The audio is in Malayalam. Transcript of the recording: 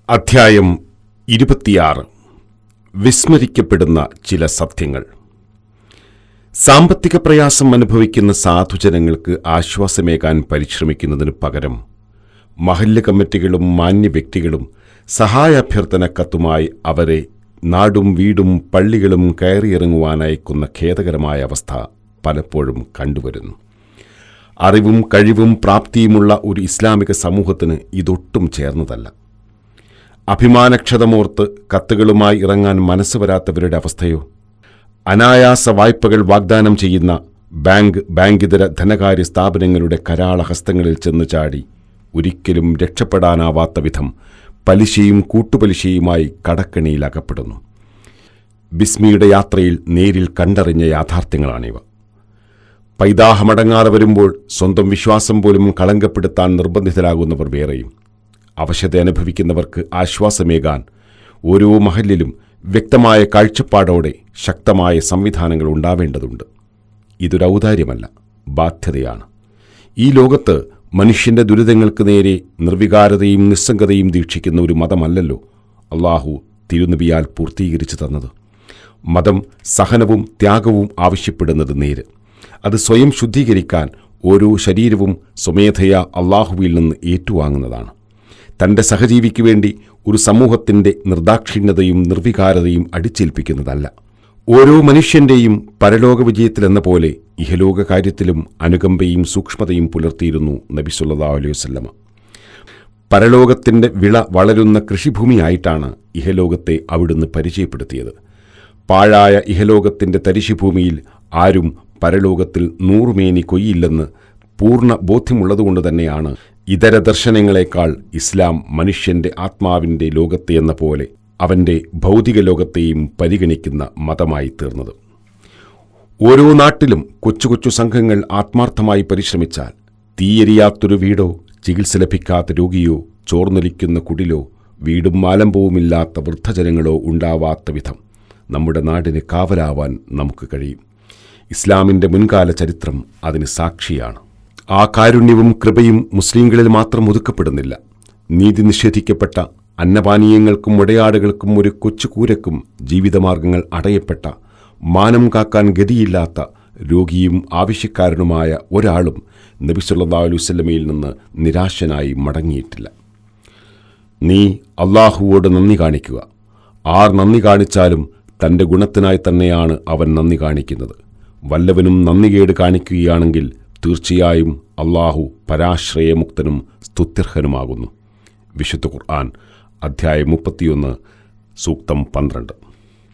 അധ്യായം 26. വിസ്മരിക്കപ്പെടുന്ന ചില സത്യങ്ങൾ. സാമ്പത്തിക പ്രയാസം അനുഭവിക്കുന്ന സാധുജനങ്ങൾക്ക് ആശ്വാസമേകാൻ പരിശ്രമിക്കുന്നതിനു പകരം മഹല്ല് കമ്മിറ്റികളും മാന്യ വ്യക്തികളും സഹായാഭ്യർത്ഥന കത്തുമായി അവരെ നാടും വീടും പള്ളികളും കയറിയിറങ്ങുവാനയക്കുന്ന ഖേദകരമായ അവസ്ഥ പലപ്പോഴും കണ്ടുവരുന്നു. അറിവും കഴിവും പ്രാപ്തിയുമുള്ള ഒരു ഇസ്ലാമിക സമൂഹത്തിന് ഇതൊട്ടും ചേർന്നതല്ല. അഭിമാനക്ഷതമോർത്ത് കത്തുകളുമായി ഇറങ്ങാൻ മനസ്സ് വരാത്തവരുടെ അവസ്ഥയോ? അനായാസ വായ്പകൾ വാഗ്ദാനം ചെയ്യുന്ന ബാങ്കിതര ധനകാര്യ സ്ഥാപനങ്ങളുടെ കരാളഹസ്തങ്ങളിൽ ചെന്നു ചാടി ഒരിക്കലും രക്ഷപ്പെടാനാവാത്ത വിധം പലിശയും കൂട്ടുപലിശയുമായി കടക്കണിയിൽ അകപ്പെടുന്നു. ബിസ്മിയുടെ യാത്രയിൽ നേരിൽ കണ്ടറിഞ്ഞ യാഥാർത്ഥ്യങ്ങളാണിവ. പൈതാഹമടങ്ങാതെ വരുമ്പോൾ സ്വന്തം വിശ്വാസം പോലും കളങ്കപ്പെടുത്താൻ നിർബന്ധിതരാകുന്നവർ വേറെയും. അവശത അനുഭവിക്കുന്നവർക്ക് ആശ്വാസമേകാൻ ഓരോ മഹല്ലിലും വ്യക്തമായ കാഴ്ചപ്പാടോടെ ശക്തമായ സംവിധാനങ്ങൾ ഉണ്ടാവേണ്ടതുണ്ട്. ഇതൊരു ഔദാര്യമല്ല, ബാധ്യതയാണ്. ഈ ലോകത്ത് മനുഷ്യന്റെ ദുരിതങ്ങൾക്ക് നേരെ നിർവികാരതയും നിസ്സംഗതയും ദീക്ഷിക്കുന്ന ഒരു മതമല്ലല്ലോ അള്ളാഹു തിരുനബിയാൽ പൂർത്തീകരിച്ചു തന്നത്. മതം സഹനവും ത്യാഗവും ആവശ്യപ്പെടുന്നത് നേര്. അത് സ്വയം ശുദ്ധീകരിക്കാൻ ഓരോ ശരീരവും സ്വമേധയാ അള്ളാഹുവിൽ നിന്ന് ഏറ്റുവാങ്ങുന്നതാണ്. തൻ്റെ സഹജീവിക്ക് വേണ്ടി ഒരു സമൂഹത്തിൻ്റെ നിർദാക്ഷിണ്യതയും നിർവികാരതയും അടിച്ചേൽപ്പിക്കുന്നതല്ല. ഓരോ മനുഷ്യൻ്റെയും പരലോക വിജയത്തിലെന്ന പോലെ ഇഹലോക കാര്യത്തിലും അനുകമ്പയും സൂക്ഷ്മതയും പുലർത്തിയിരുന്നു നബി സല്ലല്ലാഹു അലൈഹി വസല്ലമ. പരലോകത്തിൻ്റെ വിള വളരുന്ന കൃഷിഭൂമിയായിട്ടാണ് ഇഹലോകത്തെ അവിടുന്ന് പരിചയപ്പെടുത്തിയത്. പാഴായ ഇഹലോകത്തിൻ്റെ തരിശുഭൂമിയിൽ ആരും പരലോകത്തിൽ 100 മേനി കൊയ്യില്ലെന്ന് പൂർണ്ണ ബോധ്യമുള്ളതുകൊണ്ട് തന്നെയാണ് ഇതര ദർശനങ്ങളെക്കാൾ ഇസ്ലാം മനുഷ്യന്റെ ആത്മാവിൻ്റെ ലോകത്തെ എന്ന പോലെ അവൻ്റെ ഭൗതിക ലോകത്തെയും പരിഗണിക്കുന്ന മതമായി തീർന്നത്. ഓരോ നാട്ടിലും കൊച്ചു കൊച്ചു സംഘങ്ങൾ ആത്മാർത്ഥമായി പരിശ്രമിച്ചാൽ തീയെരിയാത്തൊരു വീടോ, ചികിത്സ ലഭിക്കാത്ത രോഗിയോ, ചോർന്നൊലിക്കുന്ന കുടിലോ, വീടും ആലംബവുമില്ലാത്ത വൃദ്ധജനങ്ങളോ ഉണ്ടാവാത്ത വിധം നമ്മുടെ നാടിന് കാവലാവാൻ നമുക്ക് കഴിയും. ഇസ്ലാമിൻ്റെ മുൻകാല ചരിത്രം അതിന് സാക്ഷിയാണ്. ആ കാരുണ്യവും കൃപയും മുസ്ലിങ്ങളിൽ മാത്രം ഒതുക്കപ്പെടുന്നില്ല. നീതി നിഷേധിക്കപ്പെട്ട, അന്നപാനീയങ്ങൾക്കും മുടയാടുകൾക്കും ഒരു കൊച്ചു കൂരക്കും ജീവിതമാർഗങ്ങൾ അടയപ്പെട്ട, മാനം കാക്കാൻ ഗതിയില്ലാത്ത, രോഗിയും ആവശ്യക്കാരനുമായ ഒരാളും നബി സല്ലല്ലാഹു അലൈഹി വസല്ലമയിൽ നിന്ന് നിരാശനായി മടങ്ങിയിട്ടില്ല. നീ അള്ളാഹുവോട് നന്ദി കാണിക്കുക. ആർ നന്ദി കാണിച്ചാലും തൻ്റെ ഗുണത്തിനായി തന്നെയാണ് അവൻ നന്ദി കാണിക്കുന്നത്. വല്ലവനും നന്ദികേട് കാണിക്കുകയാണെങ്കിൽ തീർച്ചയായും അള്ളാഹു പരാശ്രയമുക്തനും സ്തുത്യർഹനുമാകുന്നു. വിശുദ്ധ ഖുർആൻ അധ്യായം 31 സൂക്തം 12.